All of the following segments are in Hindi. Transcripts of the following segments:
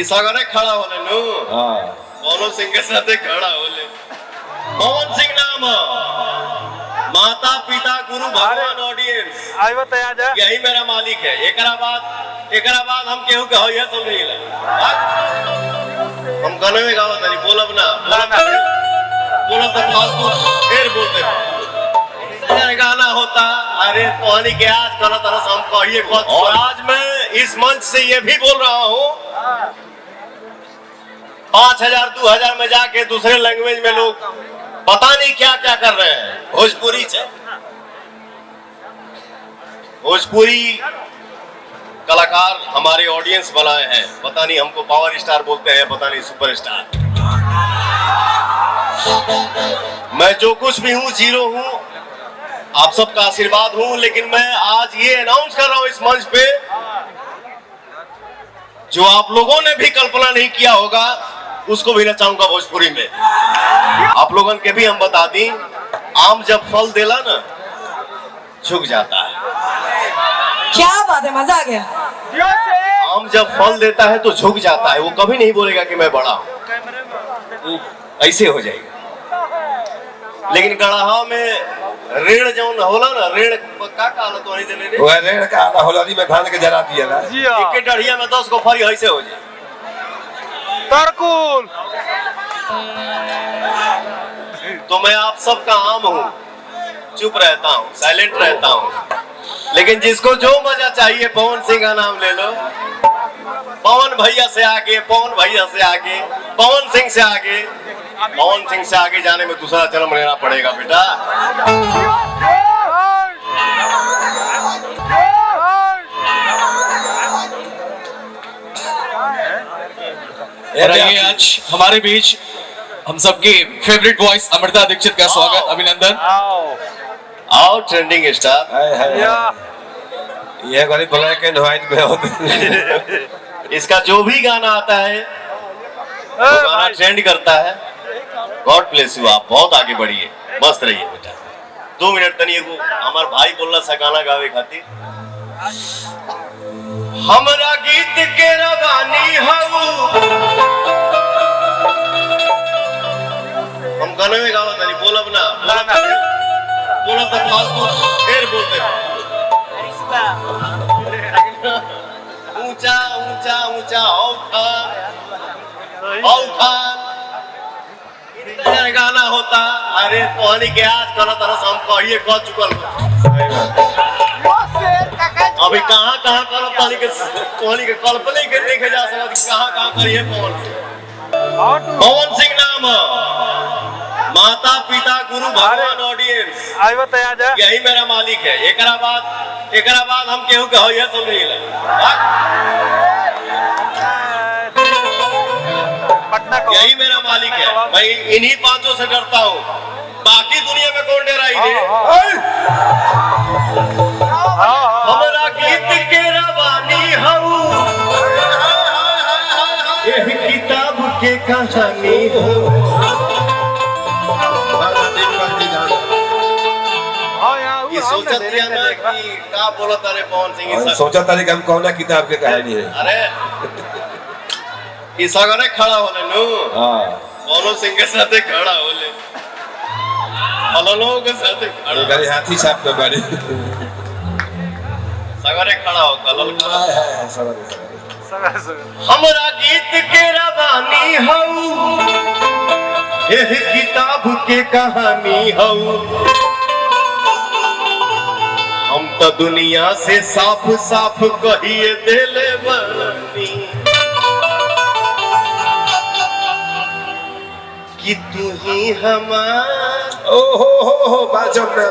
सगरे खड़ा होले नु पवन सिंह के साथ खड़ा होले। पवन सिंह नाम माता पिता गुरु भगवान ऑडियंस यही मेरा मालिक है। एकरा बाद हम केहू के होइए सुन रही है। हम गाने में गावत नहीं बोलब ना बोलब तो फालतू फिर बोलते गाना होता। अरे तोहनी के आज करो तरह से हम कहिए। और आज मैं इस मंच से ये भी बोल रहा हूँ 5000 2000 में जाके दूसरे लैंग्वेज में लोग पता नहीं क्या क्या कर रहे हैं। भोजपुरी कलाकार हमारे ऑडियंस बनाए हैं। पता नहीं हमको पावर स्टार बोलते हैं, पता नहीं सुपरस्टार। मैं जो कुछ भी हूँ जीरो हूँ, आप सबका आशीर्वाद हूँ। लेकिन मैं आज ये अनाउंस कर रहा हूँ इस मंच पे, जो आप लोगों ने भी कल्पना नहीं किया होगा उसको भी नचाऊंगा भोजपुरी में। आप लोगों के भी हम बता दी, आम जब फल देला ना झुक जाता है। क्या बात है, मजा आ गया। आम जब फल देता है तो झुक जाता है, वो कभी नहीं बोलेगा कि मैं बड़ा हूं, ऐसे हो जाएगा। लेकिन गढ़ा में रेड़ जौन होला ना, रेड़ का काला तो नहीं देने रे, वो रेड़ काला होला दी में भान के जला दिया ना। एक के डढ़िया में 10 को फरी ऐसे हो जाए। तरकुल तो मैं आप सबका आम हूँ, चुप रहता हूँ, साइलेंट रहता हूँ। लेकिन जिसको जो मजा चाहिए पवन सिंह का नाम ले लो। पवन भैया से आगे, पवन भैया से आगे, पवन सिंह से आगे, पवन सिंह से आगे जाने में दूसरा जन्म लेना पड़ेगा बेटा। रहिए आज हमारे बीच हम सबकी फेवरेट वॉइस अमृता दीक्षित का स्वागत, अभिनंदन। आओ ट्रेंडिंग स्टार। ये गरीब ब्लैक एंड व्हाइट में होते। इसका जो भी गाना आता है वो गाना ट्रेंड करता है। गॉड ब्लेस यू, आप बहुत आगे बढ़िए, मस्त रहिए बेटा। 2 मिनट तनिए को हमार भाई बोलना सा गाना गावे खातिर। हमरा गीत के रवानी हऊ, हम गाने में गावत नहीं बोलब ना बोलब तो फालतू फिर बोलते ऊंचा ऊंचा ऊंचा गाना होता। अरे तोहनी के आज करो तरह से हम कहिए कह चुकल। अभी कहाँ कहाँ करो तोहनी के कल्पना ही नहीं जा सकता कहाँ कहाँ करिए। पवन सिंह नाम माता पिता गुरु भगवान ऑडियंस यही मेरा मालिक है। एकरा बाद हम केहू के होइए सुन रही है। यही मेरा मालिक है। मैं इन्हीं 5 से डरता हूँ, बाकी दुनिया में कौन डराई है। हमरा गीत के रवानी हूँ, यह किताब के कहानी हूँ। सोचा कि का बोला तारे पवन सिंह, सोचा तारे हम कौन किताब के कहानी है। अरे ये सगरे खड़ा होले नु पवन सिंह के साथ खड़ा होले, फलनों के साथ खड़ा गरी हाथी छाप पे बड़ी सगरे खड़ा हो कलल हमरा गीत के रवानी हऊ, यह किताब के कहानी हऊ। हम तो दुनिया से साफ साफ कहिए देले बनी कि तू ही हमार ओहो बाजम ना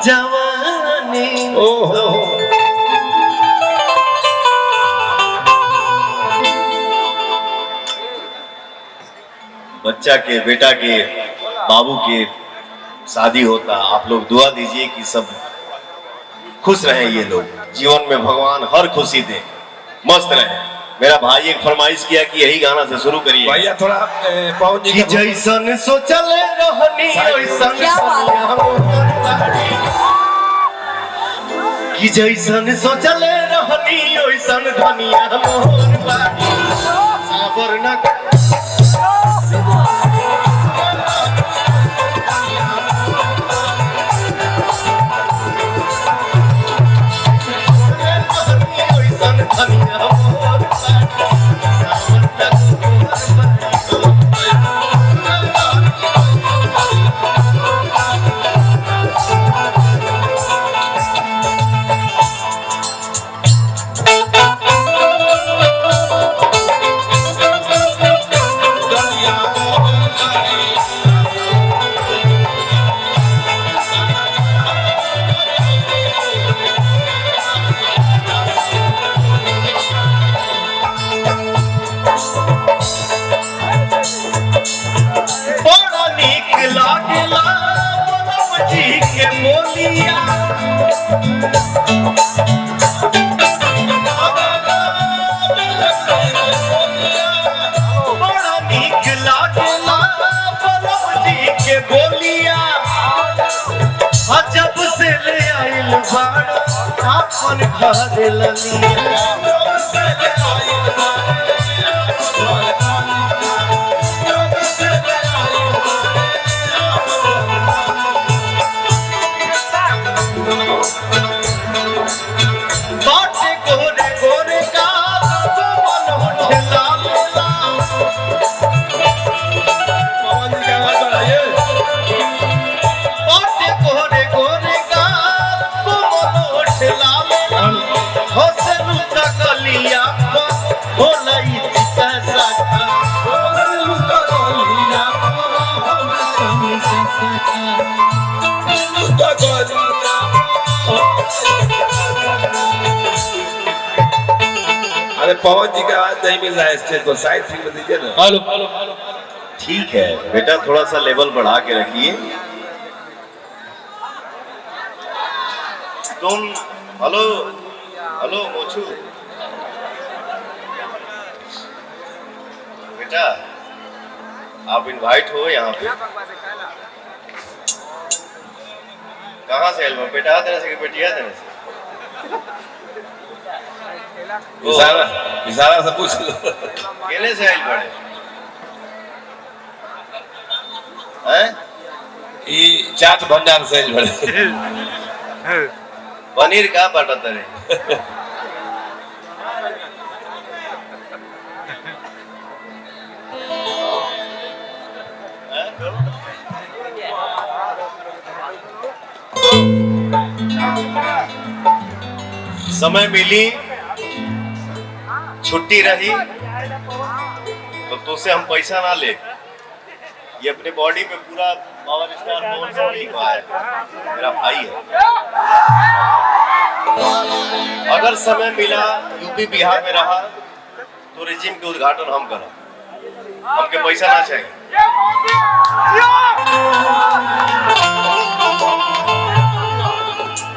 जवानी। ओहो बच्चा के, बेटा के, बाबू के शादी होता, आप लोग दुआ दीजिए कि सब खुश रहे। ये लोग जीवन में भगवान हर खुशी दे, मस्त रहे। मेरा भाई एक फरमाइश किया कि यही गाना से शुरू करिए भैया। थोड़ा पवन जी कि जैसन सोचल रहनी वैसन कि कि जैसन सोचले रहनी ओइसन धनिया मोर बाड़ी साबर न ओइसन धनिया मोर बड़ा नीक लागेला बोलम जी के बोलिया बड़ा नीक लागेला बोलम जी के बोलिया जब से ले आइल बाड़ा अपन घर ललिया बाटे गोरे गोरे का मन उठला मेला बाटे गोरे गोरे का मन उठला मेला हसन तकलिया होलई कैसा अरे पवन जी का आवाज नहीं मिल रहा है स्टेज पर, साइड सीट में दीजिए ना। हेलो हेलो हेलो ठीक है बेटा, थोड़ा सा लेवल बढ़ा के रखिए। तुम हेलो हेलो मोचू बेटा, आप इनवाइट हो यहाँ पे। कहाँ से एल्बम बेटा देने से कि बेटिया देने से? इशारा इशारा से पूछ लो। केले से आइल पड़े हैं? ये चाट भंडार से बड़े पनीर का बाटा तरे समय मिली, छुट्टी रही तो तुझसे हम पैसा ना ले। ये अपने बॉडी पे पूरा पावर स्टार मोहन बॉडी का है, मेरा भाई है। अगर समय मिला, यूपी बिहार में रहा तो रिजिम के उद्घाटन हम करा। हमके पैसा ना चाहिए।